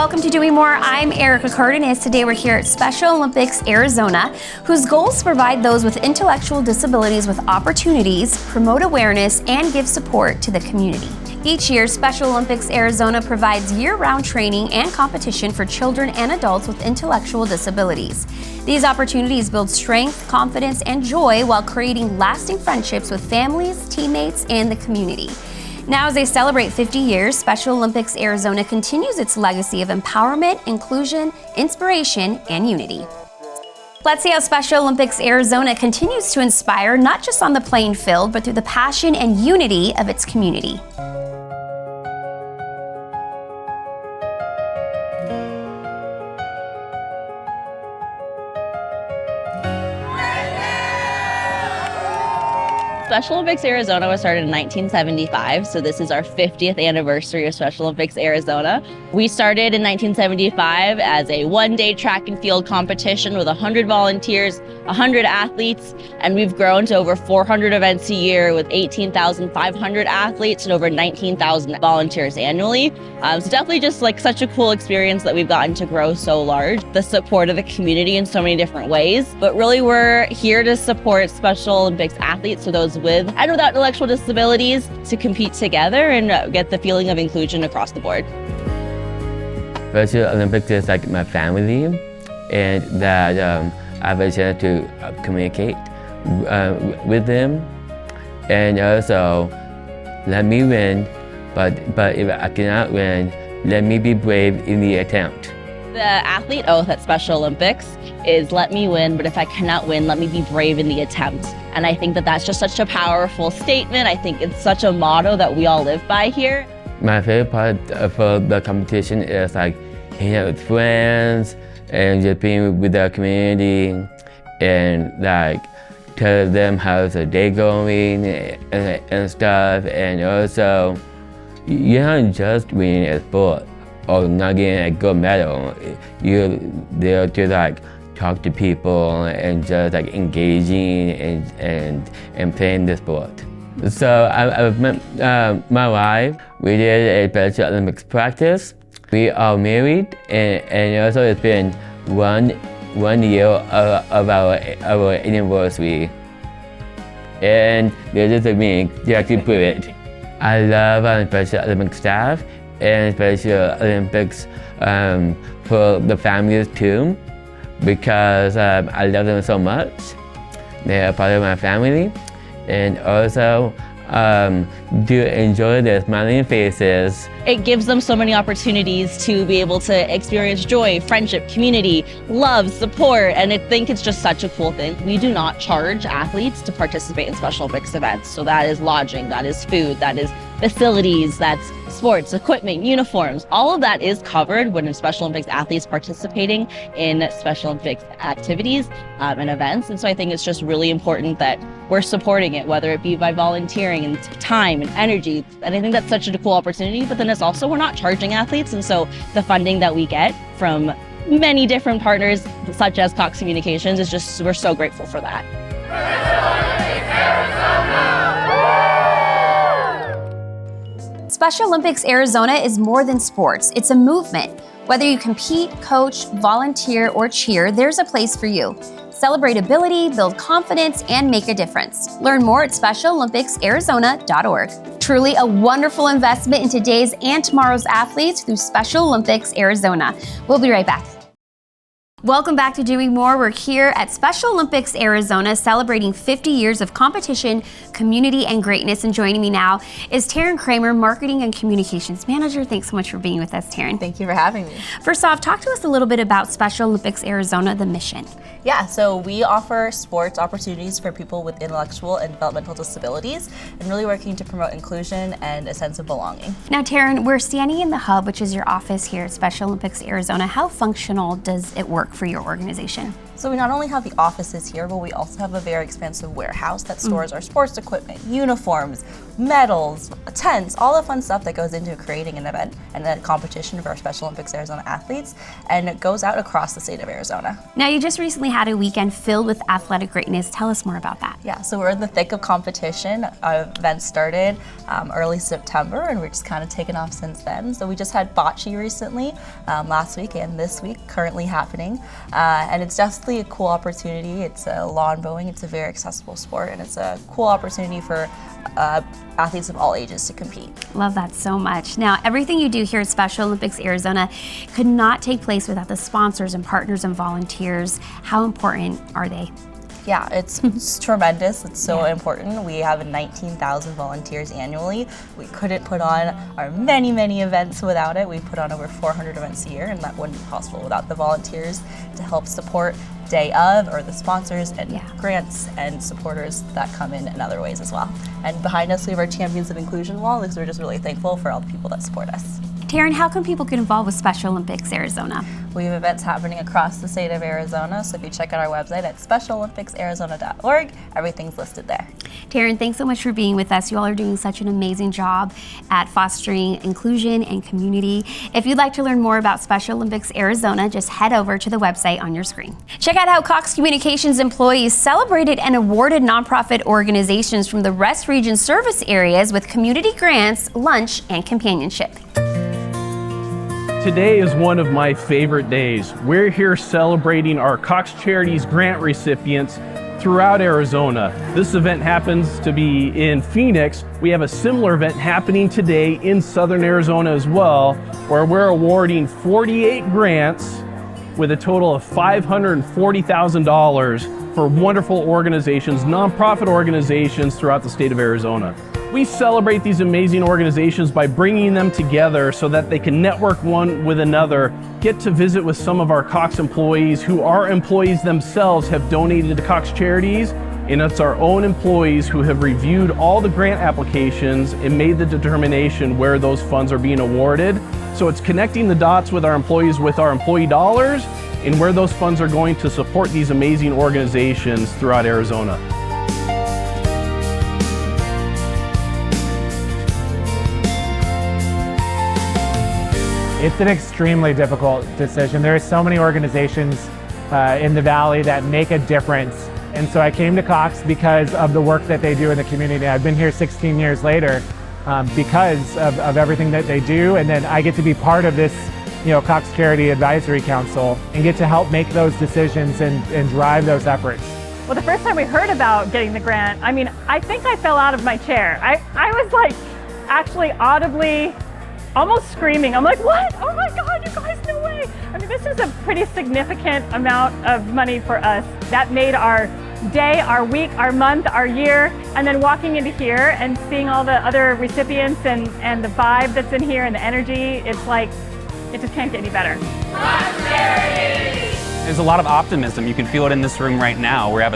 welcome to Doing More. I'm Erica Cardenas. Today we're here at Special Olympics Arizona, whose goals provide those with intellectual disabilities with opportunities, promote awareness, and give support to the community. Each year, Special Olympics Arizona provides year-round training and competition for children and adults with intellectual disabilities. These opportunities build strength, confidence, and joy while creating lasting friendships with families, teammates, and the community. Now, as they celebrate 50 years, Special Olympics Arizona continues its legacy of empowerment, inclusion, inspiration, and unity. Let's see how Special Olympics Arizona continues to inspire not just on the playing field, but through the passion and unity of its community. Special Olympics Arizona was started in 1975, so this is our 50th anniversary of Special Olympics Arizona. We started in 1975 as a one-day track and field competition with 100 volunteers, 100 athletes, and we've grown to over 400 events a year with 18,500 athletes and over 19,000 volunteers annually. So definitely just like such a cool experience that we've gotten to grow so large. The support of the community in so many different ways, but really we're here to support Special Olympics athletes, so those with and without intellectual disabilities, to compete together and get the feeling of inclusion across the board. Special Olympics is like my family, and that I have a chance to communicate with them, and also let me win, but if I cannot win, let me be brave in the attempt. The athlete oath at Special Olympics is let me win, but if I cannot win, let me be brave in the attempt. And I think that that's just such a powerful statement. I think it's such a motto that we all live by here. My favorite part for the competition is like hanging out with friends and just being with the community and like tell them how's the day going and stuff. And also, you're not just winning a sport or not getting a gold medal. You're there to like talk to people and just like engaging and playing the sport. So I've met my wife. We did a Special Olympics practice. We are married, and also it's been one year of our anniversary. And this is a meeting to actually prove it. I love our Special Olympics staff and Special Olympics for the families too, because I love them so much. They are part of my family, and also do enjoy their smiling faces. It gives them so many opportunities to be able to experience joy, friendship, community, love, support, and I think it's just such a cool thing. We do not charge athletes to participate in Special Olympics events. So that is lodging, that is food, that is facilities, that's sports, equipment, uniforms. All of that is covered when Special Olympics athletes participating in Special Olympics activities and events. And so I think it's just really important that we're supporting it, whether it be by volunteering and time and energy. And I think that's such a cool opportunity, but then it's also, we're not charging athletes. And so the funding that we get from many different partners, such as Cox Communications, is just, we're so grateful for that. Special Olympics Arizona is more than sports. It's a movement. Whether you compete, coach, volunteer, or cheer, there's a place for you. Celebrate ability, build confidence, and make a difference. Learn more at specialolympics.arizona.org. Truly a wonderful investment in today's and tomorrow's athletes through Special Olympics Arizona. We'll be right back. Welcome back to Doing More. We're here at Special Olympics Arizona celebrating 50 years of competition, community, and greatness. And joining me now is Taryn Kramer, Marketing and Communications Manager. Thanks so much for being with us, Taryn. Thank you for having me. First off, talk to us a little bit about Special Olympics Arizona, the mission. Yeah, so we offer sports opportunities for people with intellectual and developmental disabilities and really working to promote inclusion and a sense of belonging. Now, Taryn, we're standing in the hub, which is your office here at Special Olympics Arizona. How functional does it work for your organization? So we not only have the offices here, but we also have a very expansive warehouse that stores our sports equipment, uniforms, medals, tents, all the fun stuff that goes into creating an event and a competition for our Special Olympics Arizona athletes, and it goes out across the state of Arizona. Now, you just recently had a weekend filled with athletic greatness. Tell us more about that. Yeah, so we're in the thick of competition. Our event started early September, and we're just kind of taken off since then. So we just had bocce recently, last week and this week, currently happening. And it's definitely a cool opportunity. It's a lawn bowling. It's a very accessible sport, and it's a cool opportunity for athletes of all ages to compete. Love that so much. Now, everything you do here at Special Olympics Arizona could not take place without the sponsors and partners and volunteers. How important are they? Yeah, it's tremendous. It's so important. We have 19,000 volunteers annually. We couldn't put on our many, many events without it. We put on over 400 events a year, and that wouldn't be possible without the volunteers to help support day of, or the sponsors and grants and supporters that come in other ways as well. And behind us, we have our Champions of Inclusion wall, because we're just really thankful for all the people that support us. Taryn, how can people get involved with Special Olympics Arizona? We have events happening across the state of Arizona, so if you check out our website at specialolympics.arizona.org, everything's listed there. Taryn, thanks so much for being with us. You all are doing such an amazing job at fostering inclusion and community. If you'd like to learn more about Special Olympics Arizona, just head over to the website on your screen. Check out how Cox Communications employees celebrated and awarded nonprofit organizations from the West Region service areas with community grants, lunch, and companionship. Today is one of my favorite days. We're here celebrating our Cox Charities grant recipients throughout Arizona. This event happens to be in Phoenix. We have a similar event happening today in Southern Arizona as well, where we're awarding 48 grants with a total of $540,000 for wonderful organizations, nonprofit organizations throughout the state of Arizona. We celebrate these amazing organizations by bringing them together so that they can network one with another, get to visit with some of our Cox employees who our employees themselves have donated to Cox Charities, and it's our own employees who have reviewed all the grant applications and made the determination where those funds are being awarded. So it's connecting the dots with our employees with our employee dollars and where those funds are going to support these amazing organizations throughout Arizona. It's an extremely difficult decision. There are so many organizations in the Valley that make a difference. And so I came to Cox because of the work that they do in the community. I've been here 16 years later because of everything that they do. And then I get to be part of this Cox Charity Advisory Council and get to help make those decisions and drive those efforts. Well, the first time we heard about getting the grant, I think I fell out of my chair. I was like actually audibly almost screaming. I'm like, what? Oh my God, you guys, no way. This is a pretty significant amount of money for us. That made our day, our week, our month, our year, and then walking into here and seeing all the other recipients and the vibe that's in here and the energy, it's like, it just can't get any better. There's a lot of optimism. You can feel it in this room right now. We have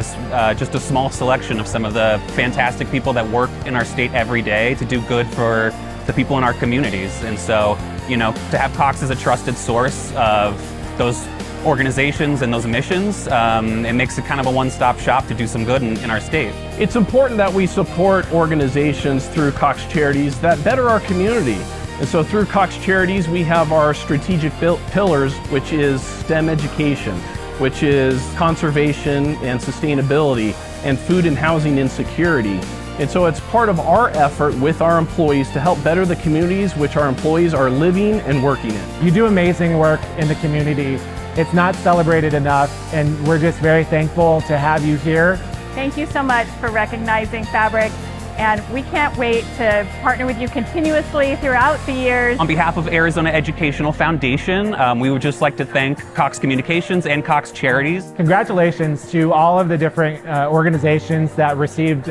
just a small selection of some of the fantastic people that work in our state every day to do good for the people in our communities. And so, to have Cox as a trusted source of those organizations and those missions, it makes it kind of a one-stop shop to do some good in our state. It's important that we support organizations through Cox Charities that better our community. And so through Cox Charities, we have our strategic pillars, which is STEM education, which is conservation and sustainability, and food and housing insecurity. And so it's part of our effort with our employees to help better the communities which our employees are living and working in. You do amazing work in the community. It's not celebrated enough, and we're just very thankful to have you here. Thank you so much for recognizing Fabric, and we can't wait to partner with you continuously throughout the years. On behalf of Arizona Educational Foundation, we would just like to thank Cox Communications and Cox Charities. Congratulations to all of the different organizations that received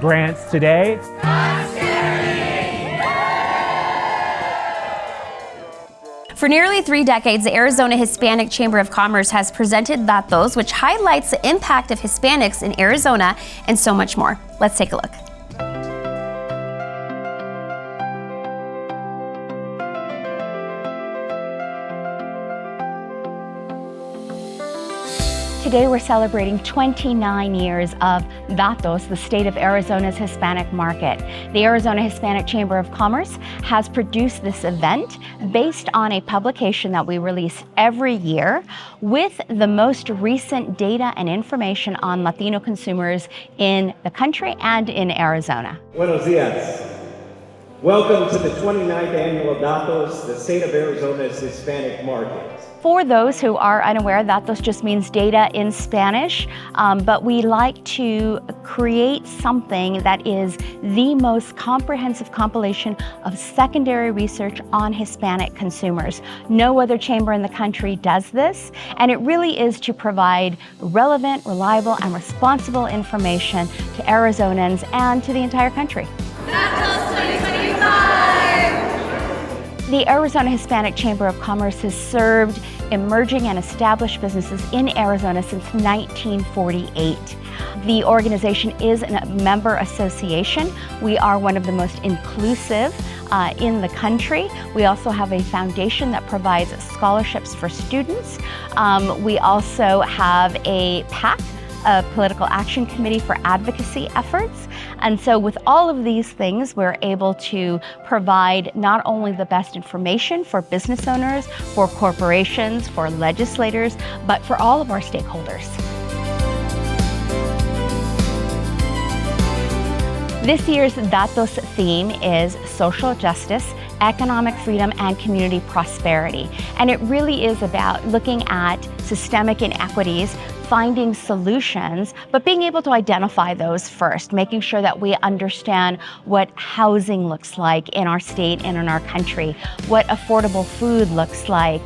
grants today. For nearly 3 decades, the Arizona Hispanic Chamber of Commerce has presented That Those, which highlights the impact of Hispanics in Arizona and so much more. Let's take a look. Today we're celebrating 29 years of Datos, the state of Arizona's Hispanic market. The Arizona Hispanic Chamber of Commerce has produced this event based on a publication that we release every year with the most recent data and information on Latino consumers in the country and in Arizona. Buenos dias. Welcome to the 29th annual Datos, the state of Arizona's Hispanic market. For those who are unaware, Datos just means data in Spanish, but we like to create something that is the most comprehensive compilation of secondary research on Hispanic consumers. No other chamber in the country does this, and it really is to provide relevant, reliable, and responsible information to Arizonans and to the entire country. The Arizona Hispanic Chamber of Commerce has served emerging and established businesses in Arizona since 1948. The organization is a member association. We are one of the most inclusive in the country. We also have a foundation that provides scholarships for students. We also have a PAC, a political action committee for advocacy efforts. And so with all of these things, we're able to provide not only the best information for business owners, for corporations, for legislators, but for all of our stakeholders. This year's Datos theme is social justice, economic freedom, and community prosperity. And it really is about looking at systemic inequities, finding solutions, but being able to identify those first, making sure that we understand what housing looks like in our state and in our country, what affordable food looks like,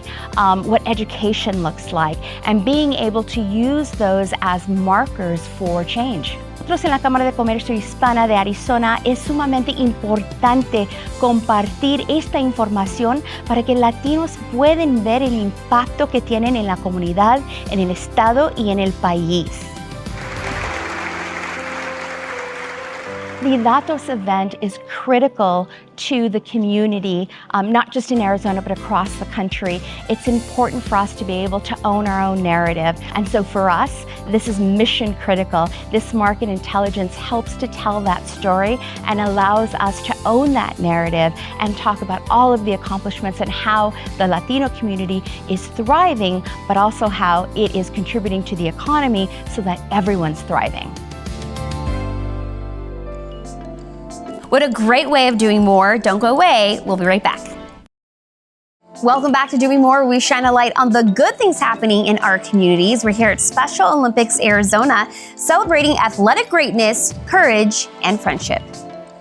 what education looks like, and being able to use those as markers for change. Nosotros en la Cámara de Comercio Hispana de Arizona es sumamente importante compartir esta información para que latinos puedan ver el impacto que tienen en la comunidad, en el estado y en el país. The Datos event is critical to the community, not just in Arizona, but across the country. It's important for us to be able to own our own narrative. And so for us, this is mission critical. This market intelligence helps to tell that story and allows us to own that narrative and talk about all of the accomplishments and how the Latino community is thriving, but also how it is contributing to the economy so that everyone's thriving. What a great way of doing more. Don't go away. We'll be right back. Welcome back to Doing More, where we shine a light on the good things happening in our communities. We're here at Special Olympics Arizona, celebrating athletic greatness, courage, and friendship.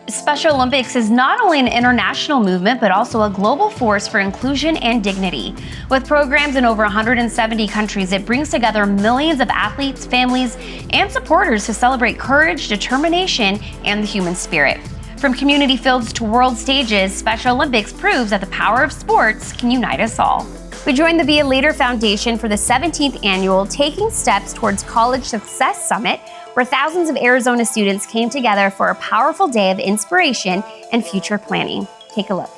Special Olympics is not only an international movement, but also a global force for inclusion and dignity. With programs in over 170 countries, it brings together millions of athletes, families, and supporters to celebrate courage, determination, and the human spirit. From community fields to world stages, Special Olympics proves that the power of sports can unite us all. We joined the Be a Leader Foundation for the 17th annual Taking Steps Towards College Success Summit, where thousands of Arizona students came together for a powerful day of inspiration and future planning. Take a look.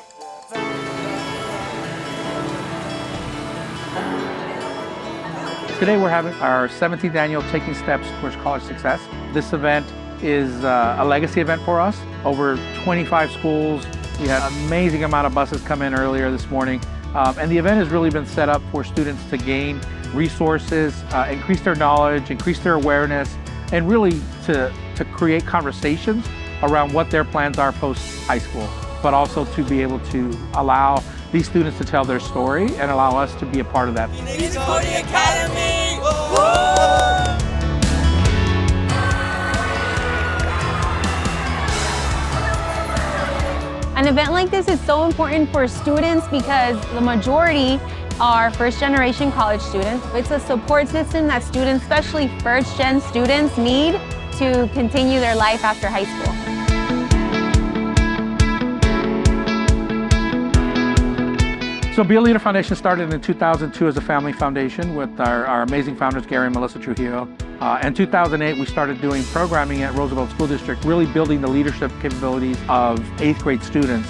Today we're having our 17th annual Taking Steps Towards College Success. This event is a legacy event for us. Over 25 schools. We had an amazing amount of buses come in earlier this morning. And the event has really been set up for students to gain resources, increase their knowledge, increase their awareness, and really to create conversations around what their plans are post-high school, but also to be able to allow these students to tell their story and allow us to be a part of that. An event like this is so important for students because the majority are first-generation college students. It's a support system that students, especially first-gen students, need to continue their life after high school. So Be a Leader Foundation started in 2002 as a family foundation with our amazing founders, Gary and Melissa Trujillo. In 2008, we started doing programming at Roosevelt School District, really building the leadership capabilities of 8th grade students.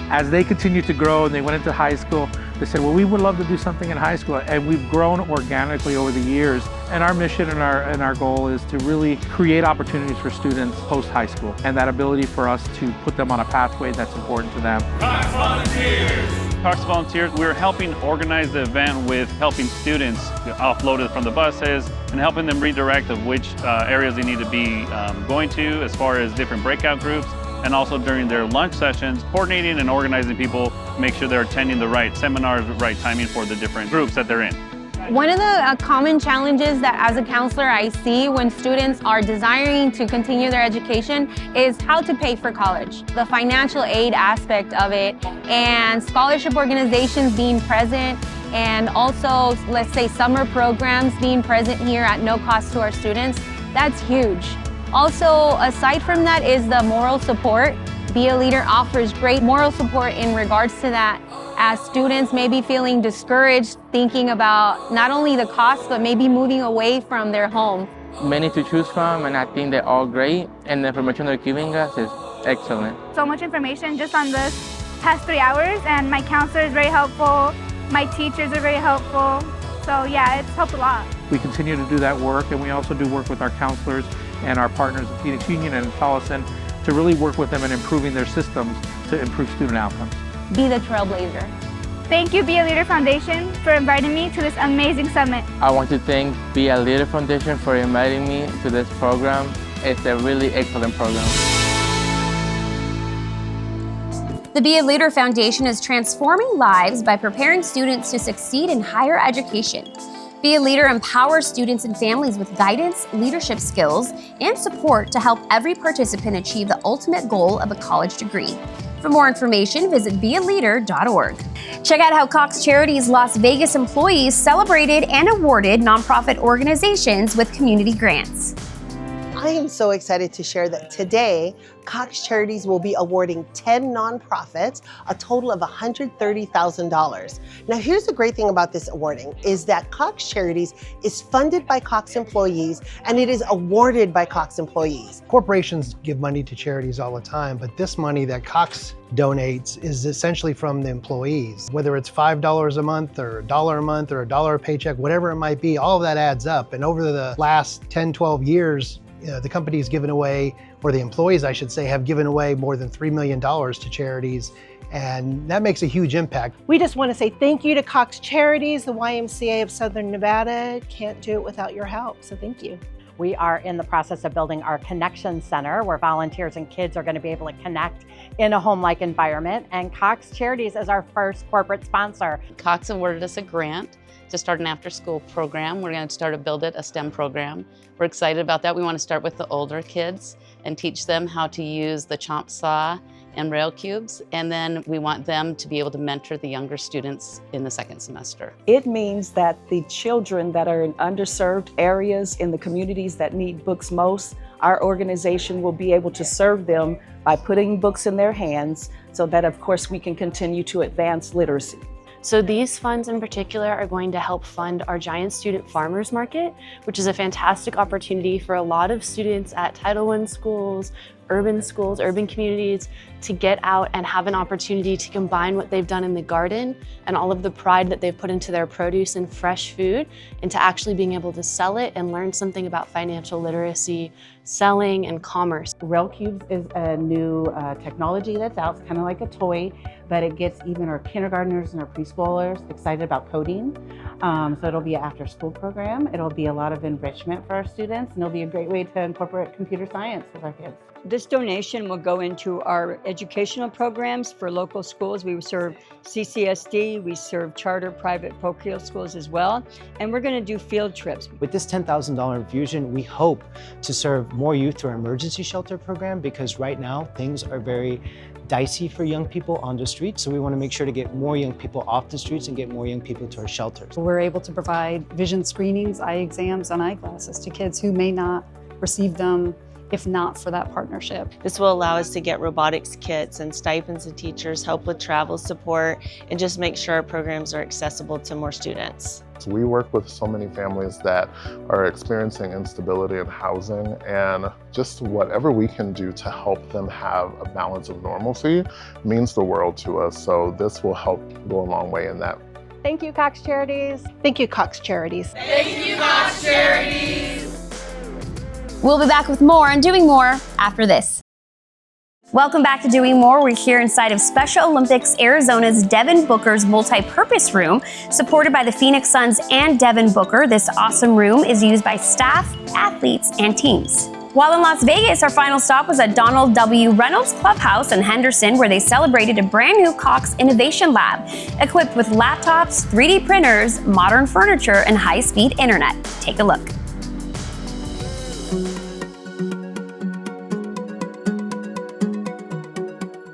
As they continued to grow and they went into high school, They said, well, we would love to do something in high school, and we've grown organically over the years. And our mission and our goal is to really create opportunities for students post-high school, and that ability for us to put them on a pathway that's important to them. Cox Volunteers, we're helping organize the event with helping students offload it from the buses and helping them redirect of which areas they need to be going to as far as different breakout groups, and also during their lunch sessions, coordinating and organizing people to make sure they're attending the right seminars, the right timing for the different groups that they're in. One of the common challenges that as a counselor I see when students are desiring to continue their education is how to pay for college. The financial aid aspect of it and scholarship organizations being present, and also, let's say, summer programs being present here at no cost to our students, that's huge. Also, aside from that is the moral support. Be a Leader offers great moral support in regards to that, as students may be feeling discouraged, thinking about not only the cost, but maybe moving away from their home. Many to choose from, and I think they're all great, and the information they're giving us is excellent. So much information just on this past 3 hours, and my counselor is very helpful, my teachers are very helpful, so yeah, it's helped a lot. We continue to do that work, and we also do work with our counselors and our partners at Phoenix Union and Tolleson to really work with them in improving their systems to improve student outcomes. Be the trailblazer. Thank you, Be a Leader Foundation, for inviting me to this amazing summit. I want to thank Be a Leader Foundation for inviting me to this program. It's a really excellent program. The Be a Leader Foundation is transforming lives by preparing students to succeed in higher education. Be a Leader empowers students and families with guidance, leadership skills, and support to help every participant achieve the ultimate goal of a college degree. For more information, visit bealeader.org. Check out how Cox Charities Las Vegas employees celebrated and awarded nonprofit organizations with community grants. I am so excited to share that today, Cox Charities will be awarding 10 nonprofits a total of $130,000. Now, here's the great thing about this awarding is that Cox Charities is funded by Cox employees and it is awarded by Cox employees. Corporations give money to charities all the time, but this money that Cox donates is essentially from the employees. Whether it's $5 a month or $1 a month or $1 a paycheck, whatever it might be, all of that adds up. And over the last 10, 12 years, the company has given away, or the employees, I should say, have given away more than $3 million to charities, and that makes a huge impact. We just want to say thank you to Cox Charities, the YMCA of Southern Nevada. Can't do it without your help, so thank you. We are in the process of building our Connection Center, where volunteers and kids are going to be able to connect in a home-like environment, and Cox Charities is our first corporate sponsor. Cox awarded us a grant to start an after-school program. We're going to start a Build It, a STEM program. We're excited about that. We want to start with the older kids and teach them how to use the chomp saw and rail cubes, and then we want them to be able to mentor the younger students in the second semester. It means that the children that are in underserved areas in the communities that need books most, our organization will be able to serve them by putting books in their hands so that, of course, we can continue to advance literacy. So these funds in particular are going to help fund our Giant Student Farmers Market, which is a fantastic opportunity for a lot of students at Title I schools, urban communities, to get out and have an opportunity to combine what they've done in the garden and all of the pride that they've put into their produce and fresh food, into actually being able to sell it and learn something about financial literacy, selling, and commerce. Rail Cubes is a new technology that's out. It's kind of like a toy, but it gets even our kindergartners and our preschoolers excited about coding. So it'll be an after-school program. It'll be a lot of enrichment for our students, and it'll be a great way to incorporate computer science with our kids. This donation will go into our educational programs for local schools. We serve CCSD, we serve charter private parochial schools as well, and we're going to do field trips. With this $10,000 infusion, we hope to serve more youth through our emergency shelter program, because right now things are very dicey for young people on the streets, so we want to make sure to get more young people off the streets and get more young people to our shelters. We're able to provide vision screenings, eye exams, and eyeglasses to kids who may not receive them if not for that partnership. This will allow us to get robotics kits and stipends to teachers, help with travel support, and just make sure our programs are accessible to more students. So we work with so many families that are experiencing instability in housing, and just whatever we can do to help them have a balance of normalcy means the world to us. So this will help go a long way in that Thank you, Cox Charities. Thank you, Cox Charities. Thank you, Cox Charities. We'll be back with more and doing more after this. Welcome back to Doing More. We're here inside of Special Olympics Arizona's Devin Booker's multi-purpose room, supported by the Phoenix Suns and Devin Booker. This awesome room is used by staff, athletes, and teams. While in Las Vegas, our final stop was at Donald W. Reynolds Clubhouse in Henderson, where they celebrated a brand new Cox Innovation Lab, equipped with laptops, 3D printers, modern furniture, and high-speed internet. Take a look.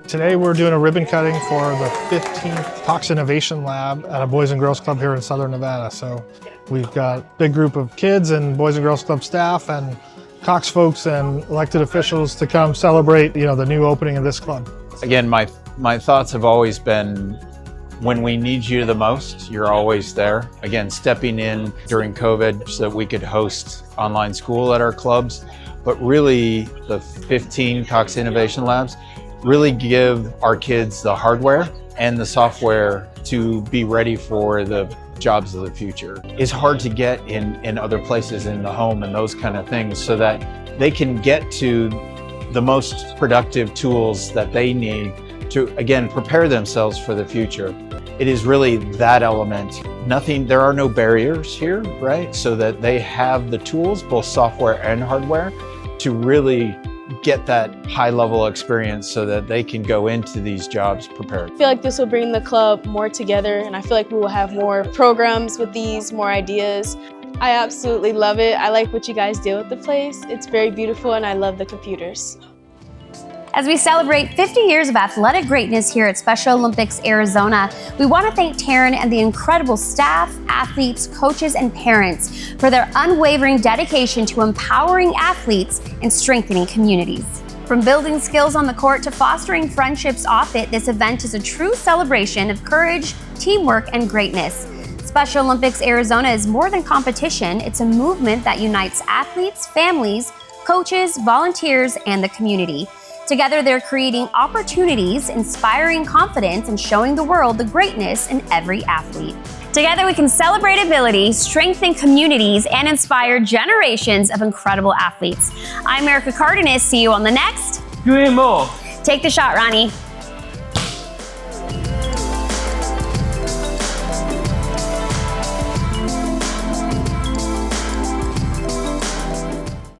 Today we're doing a ribbon cutting for the 15th Cox Innovation Lab at a Boys and Girls Club here in Southern Nevada. So we've got a big group of kids and Boys and Girls Club staff and Cox folks and elected officials to come celebrate, the new opening of this club. Again, my thoughts have always been, when we need you the most, you're always there. Again, stepping in during COVID so that we could host online school at our clubs, but really the 15 Cox Innovation Labs really give our kids the hardware and the software to be ready for the jobs of the future. It's hard to get in other places in the home and those kind of things, so that they can get to the most productive tools that they need to, again, prepare themselves for the future. It is really that element. There are no barriers here, right? So that they have the tools, both software and hardware, to really get that high level experience so that they can go into these jobs prepared. I feel like this will bring the club more together, and I feel like we will have more programs with these, more ideas. I absolutely love it. I like what you guys did with the place. It's very beautiful, and I love the computers. As we celebrate 50 years of athletic greatness here at Special Olympics Arizona, we want to thank Taryn and the incredible staff, athletes, coaches, and parents for their unwavering dedication to empowering athletes and strengthening communities. From building skills on the court to fostering friendships off it, this event is a true celebration of courage, teamwork, and greatness. Special Olympics Arizona is more than competition. It's a movement that unites athletes, families, coaches, volunteers, and the community. Together, they're creating opportunities, inspiring confidence, and showing the world the greatness in every athlete. Together, we can celebrate ability, strengthen communities, and inspire generations of incredible athletes. I'm Erica Cardenas. See you on the next Doing More. Take the shot, Ronnie.